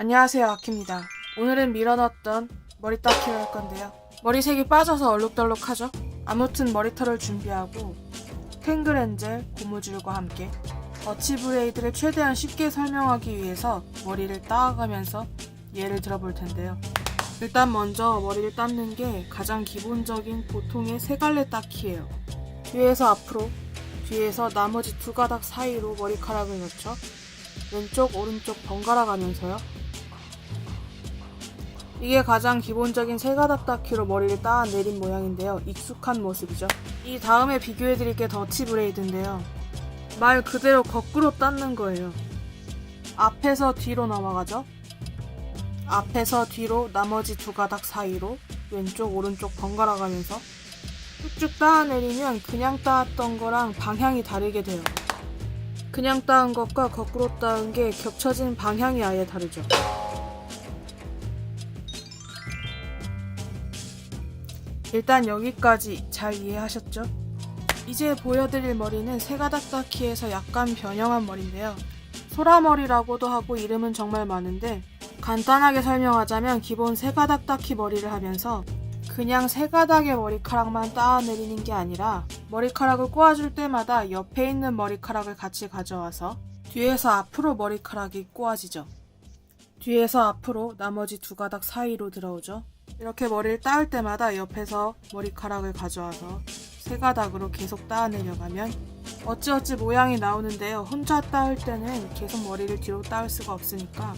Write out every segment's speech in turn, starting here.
안녕하세요, 아키입니다. 오늘은 밀어넣었던 머리 닦기를 할 건데요. 머리색이 빠져서 얼룩덜룩하죠? 아무튼 머리털을 준비하고 탱글엔젤 고무줄과 함께 더치 브레이드를 최대한 쉽게 설명하기 위해서 머리를 따가면서 예를 들어볼 텐데요. 일단 먼저 머리를 닦는 게 가장 기본적인 보통의 세 갈래 닦기예요. 뒤에서 앞으로, 뒤에서 나머지 두 가닥 사이로 머리카락을 넣죠. 왼쪽 오른쪽 번갈아 가면서요. 이게 가장 기본적인 세 가닥 닦기로 머리를 따 내린 모양인데요. 익숙한 모습이죠. 이 다음에 비교해드릴 게 더치 브레이드인데요. 말 그대로 거꾸로 닦는 거예요. 앞에서 뒤로 넘어가죠. 앞에서 뒤로 나머지 두 가닥 사이로 왼쪽 오른쪽 번갈아 가면서 쭉쭉 따내리면 그냥 따았던 거랑 방향이 다르게 돼요. 그냥 따은 것과 거꾸로 따은 게 겹쳐진 방향이 아예 다르죠. 일단 여기까지 잘 이해하셨죠? 이제 보여드릴 머리는 세 가닥 닦기에서 약간 변형한 머리인데요. 소라머리라고도 하고 이름은 정말 많은데 간단하게 설명하자면 기본 세 가닥 닦기 머리를 하면서 그냥 세 가닥의 머리카락만 따내리는 게 아니라 머리카락을 꼬아줄 때마다 옆에 있는 머리카락을 같이 가져와서 뒤에서 앞으로 머리카락이 꼬아지죠. 뒤에서 앞으로 나머지 두 가닥 사이로 들어오죠. 이렇게 머리를 따을 때마다 옆에서 머리카락을 가져와서 세 가닥으로 계속 따내려가면 어찌어찌 모양이 나오는데요. 혼자 따을 때는 계속 머리를 뒤로 따을 수가 없으니까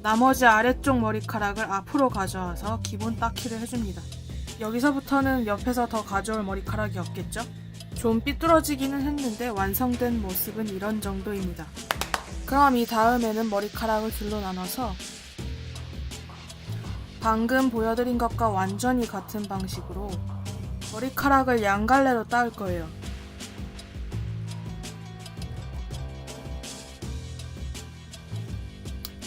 나머지 아래쪽 머리카락을 앞으로 가져와서 기본 닦기를 해줍니다. 여기서부터는 옆에서 더 가져올 머리카락이 없겠죠? 좀 삐뚤어지기는 했는데 완성된 모습은 이런 정도입니다. 그럼 이 다음에는 머리카락을 둘로 나눠서 방금 보여드린 것과 완전히 같은 방식으로 머리카락을 양갈래로 따을 거예요.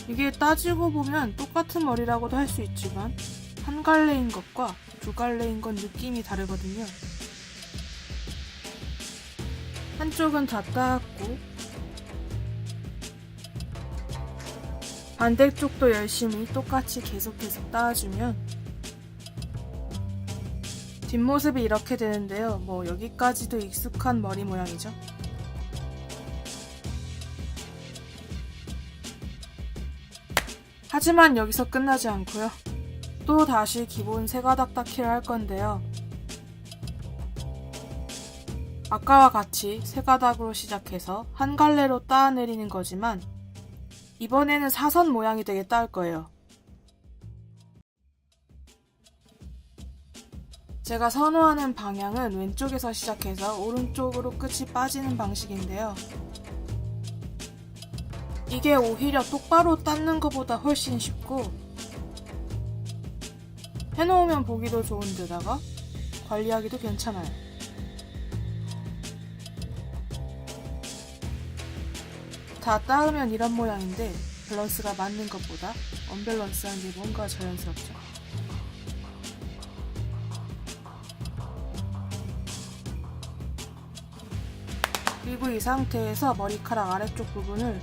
이게 따지고 보면 똑같은 머리라고도 할 수 있지만 한 갈래인 것과 두 갈래인 건 느낌이 다르거든요. 한쪽은 다 따았고 반대쪽도 열심히 똑같이 계속 따아주면 뒷모습이 이렇게 되는데요. 여기까지도 익숙한 머리 모양이죠. 하지만 여기서 끝나지 않고요. 또 다시 기본 세 가닥 닦기를 할 건데요. 아까와 같이 세 가닥으로 시작해서 한 갈래로 따내리는 거지만 이번에는 사선 모양이 되게 따을 거예요. 제가 선호하는 방향은 왼쪽에서 시작해서 오른쪽으로 끝이 빠지는 방식인데요. 이게 오히려 똑바로 닦는 것보다 훨씬 쉽고 해놓으면 보기도 좋은 데다가 관리하기도 괜찮아요. 다 따으면 이런 모양인데 밸런스가 맞는 것보다 언밸런스한 게 뭔가 자연스럽죠. 그리고 이 상태에서 머리카락 아래쪽 부분을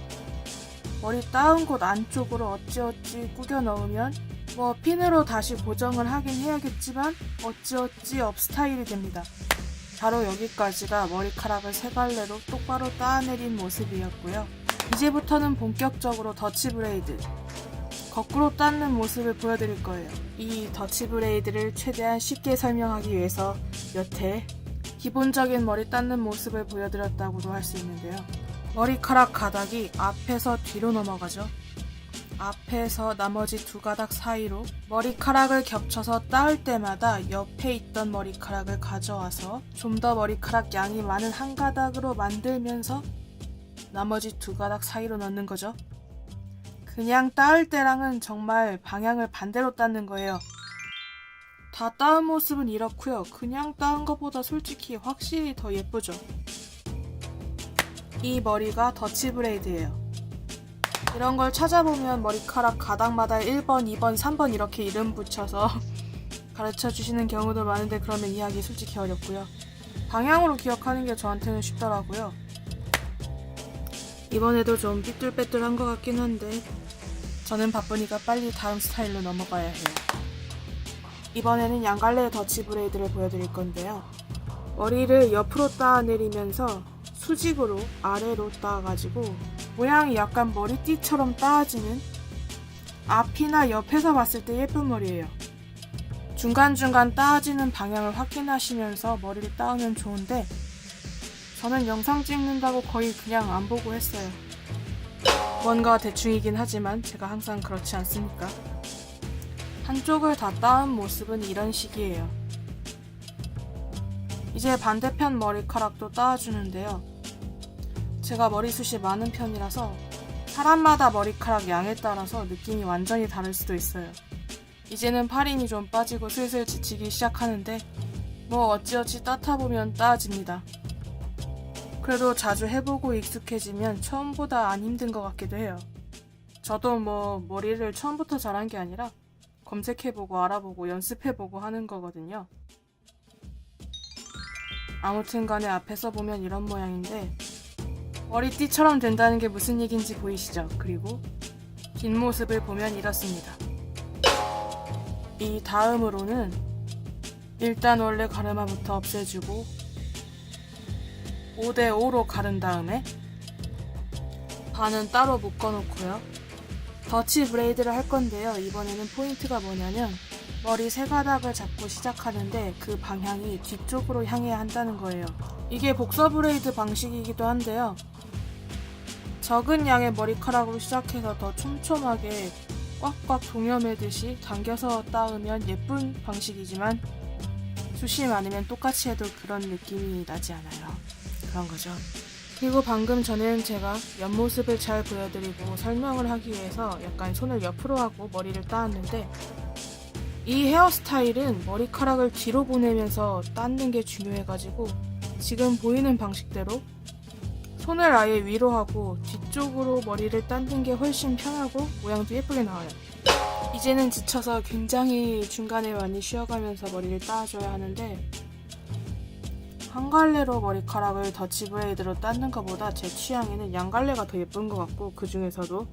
머리 따은 곳 안쪽으로 어찌어찌 구겨 넣으면 핀으로 다시 고정을 하긴 해야겠지만 어찌어찌 업 스타일이 됩니다. 바로 여기까지가 머리카락을 세 갈래로 똑바로 따내린 모습이었고요. 이제부터는 본격적으로 더치 브레이드, 거꾸로 닦는 모습을 보여드릴 거예요. 이 더치 브레이드를 최대한 쉽게 설명하기 위해서 여태 기본적인 머리 닦는 모습을 보여드렸다고도 할 수 있는데요. 머리카락 가닥이 앞에서 뒤로 넘어가죠. 앞에서 나머지 두 가닥 사이로 머리카락을 겹쳐서 따을 때마다 옆에 있던 머리카락을 가져와서 좀 더 머리카락 양이 많은 한 가닥으로 만들면서 나머지 두 가닥 사이로 넣는 거죠. 그냥 따을 때랑은 정말 방향을 반대로 닦는 거예요. 다 따은 모습은 이렇고요. 그냥 따은 것보다 솔직히 확실히 더 예쁘죠. 이 머리가 더치 브레이드예요. 이런 걸 찾아보면 머리카락 가닥마다 1번, 2번, 3번 이렇게 이름 붙여서 가르쳐 주시는 경우도 많은데 그러면 이해하기 솔직히 어렵고요. 방향으로 기억하는 게 저한테는 쉽더라고요. 이번에도 좀 삐뚤빼뚤한 것 같긴 한데 저는 바쁘니까 빨리 다음 스타일로 넘어가야 해요. 이번에는 양갈래 더치 브레이드를 보여드릴 건데요. 머리를 옆으로 따내리면서 수직으로 아래로 따가지고 모양이 약간 머리띠처럼 따지는, 앞이나 옆에서 봤을 때 예쁜 머리예요. 중간중간 따지는 방향을 확인하시면서 머리를 따으면 좋은데 저는 영상 찍는다고 거의 그냥 안 보고 했어요. 뭔가 대충이긴 하지만 제가 항상 그렇지 않습니까? 한쪽을 다 따은 모습은 이런 식이에요. 이제 반대편 머리카락도 따주는데요. 제가 머리숱이 많은 편이라서 사람마다 머리카락 양에 따라서 느낌이 완전히 다를 수도 있어요. 이제는 팔힘이 좀 빠지고 슬슬 지치기 시작하는데 뭐 어찌어찌 따다 보면 따집니다. 그래도 자주 해보고 익숙해지면 처음보다 안 힘든 것 같기도 해요. 저도 뭐 머리를 처음부터 잘한 게 아니라 검색해보고 알아보고 연습해보고 하는 거거든요. 아무튼 간에 앞에서 보면 이런 모양인데 머리띠처럼 된다는 게 무슨 얘기인지 보이시죠? 그리고 뒷모습을 보면 이렇습니다. 이 다음으로는 일단 원래 가르마부터 없애주고 5대5로 가른 다음에 반은 따로 묶어놓고요. 더치 브레이드를 할 건데요. 이번에는 포인트가 뭐냐면 머리 세 가닥을 잡고 시작하는데 그 방향이 뒤쪽으로 향해야 한다는 거예요. 이게 복서 브레이드 방식이기도 한데요. 적은 양의 머리카락으로 시작해서 더 촘촘하게 꽉꽉 동여매듯이 당겨서 따으면 예쁜 방식이지만 숱이 많으면 똑같이 해도 그런 느낌이 나지 않아요. 그런 거죠. 그리고 방금 전에는 제가 옆모습을 잘 보여드리고 설명을 하기 위해서 약간 손을 옆으로 하고 머리를 따았는데 이 헤어스타일은 머리카락을 뒤로 보내면서 닦는 게 중요해가지고 지금 보이는 방식대로 손을 아예 위로 하고 뒤쪽으로 머리를 닦는 게 훨씬 편하고 모양도 예쁘게 나와요. 이제는 지쳐서 굉장히 중간에 많이 쉬어가면서 머리를 따줘야 하는데 한 갈래로 머리카락을 더치 브레이드로 닦는 것보다 제 취향에는 양갈래가 더 예쁜 것 같고 그 중에서도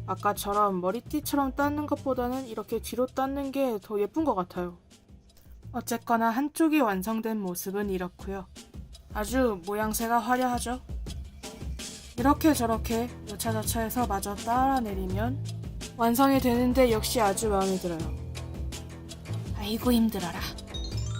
아까처럼 머리띠처럼 닦는 것보다는 이렇게 뒤로 닦는 게 더 예쁜 것 같아요. 어쨌거나 한쪽이 완성된 모습은 이렇고요. 아주 모양새가 화려하죠? 이렇게 저렇게 여차저차해서 마저 따라내리면 완성이 되는데 역시 아주 마음에 들어요. 아이고 힘들어라.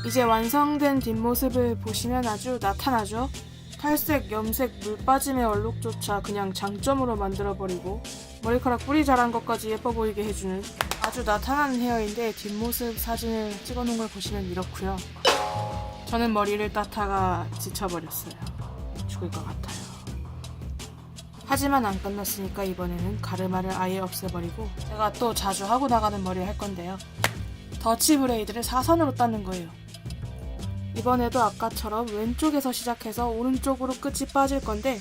이제 완성된 뒷모습을 보시면 아주 나타나죠? 탈색, 염색, 물 빠짐의 얼룩조차 그냥 장점으로 만들어버리고 머리카락 뿌리 자란 것까지 예뻐 보이게 해주는 아주 나타나는 헤어인데 뒷모습 사진을 찍어놓은 걸 보시면 이렇고요. 저는 머리를 따다가 지쳐버렸어요. 죽을 것 같아요. 하지만 안 끝났으니까 이번에는 가르마를 아예 없애버리고 제가 또 자주 하고 나가는 머리를 할 건데요. 더치 브레이드를 사선으로 닦는 거예요. 이번에도 아까처럼 왼쪽에서 시작해서 오른쪽으로 끝이 빠질 건데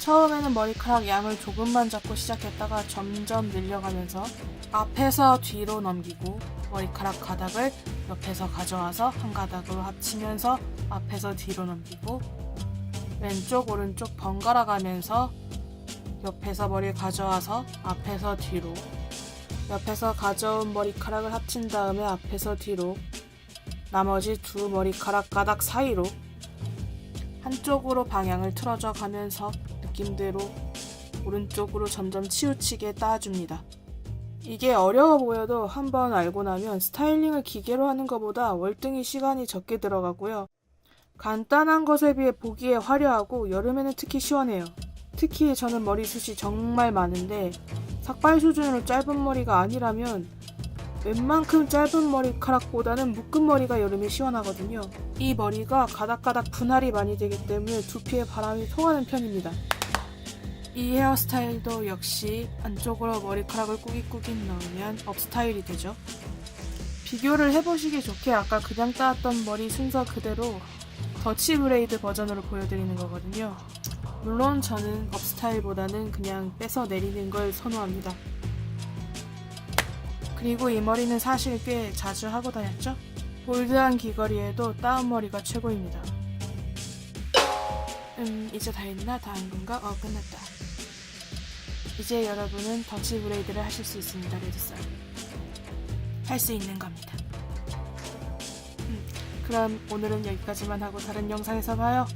처음에는 머리카락 양을 조금만 잡고 시작했다가 점점 늘려가면서 앞에서 뒤로 넘기고 머리카락 가닥을 옆에서 가져와서 한 가닥으로 합치면서 앞에서 뒤로 넘기고 왼쪽 오른쪽 번갈아 가면서 옆에서 머리를 가져와서 앞에서 뒤로 옆에서 가져온 머리카락을 합친 다음에 앞에서 뒤로 나머지 두 머리카락 가닥 사이로 한쪽으로 방향을 틀어져 가면서 느낌대로 오른쪽으로 점점 치우치게 따줍니다. 이게 어려워 보여도 한번 알고 나면 스타일링을 기계로 하는 것보다 월등히 시간이 적게 들어가고요. 간단한 것에 비해 보기에 화려하고 여름에는 특히 시원해요. 특히 저는 머리숱이 정말 많은데 삭발 수준으로 짧은 머리가 아니라면 웬만큼 짧은 머리카락보다는 묶은 머리가 여름에 시원하거든요. 이 머리가 가닥가닥 분할이 많이 되기 때문에 두피에 바람이 통하는 편입니다. 이 헤어스타일도 역시 안쪽으로 머리카락을 꾸깃꾸깃 넣으면 업스타일이 되죠. 비교를 해보시기 좋게 아까 그냥 따왔던 머리 순서 그대로 더치 브레이드 버전으로 보여드리는 거거든요. 물론 저는 업스타일보다는 그냥 빼서 내리는 걸 선호합니다. 그리고 이 머리는 사실 꽤 자주 하고 다녔죠? 볼드한 귀걸이에도 따은 머리가 최고입니다. 이제 다 했나? 다 한 건가? 끝났다. 이제 여러분은 더치 브레이드를 하실 수 있습니다. 레드썰. 할 수 있는 겁니다. 그럼 오늘은 여기까지만 하고 다른 영상에서 봐요.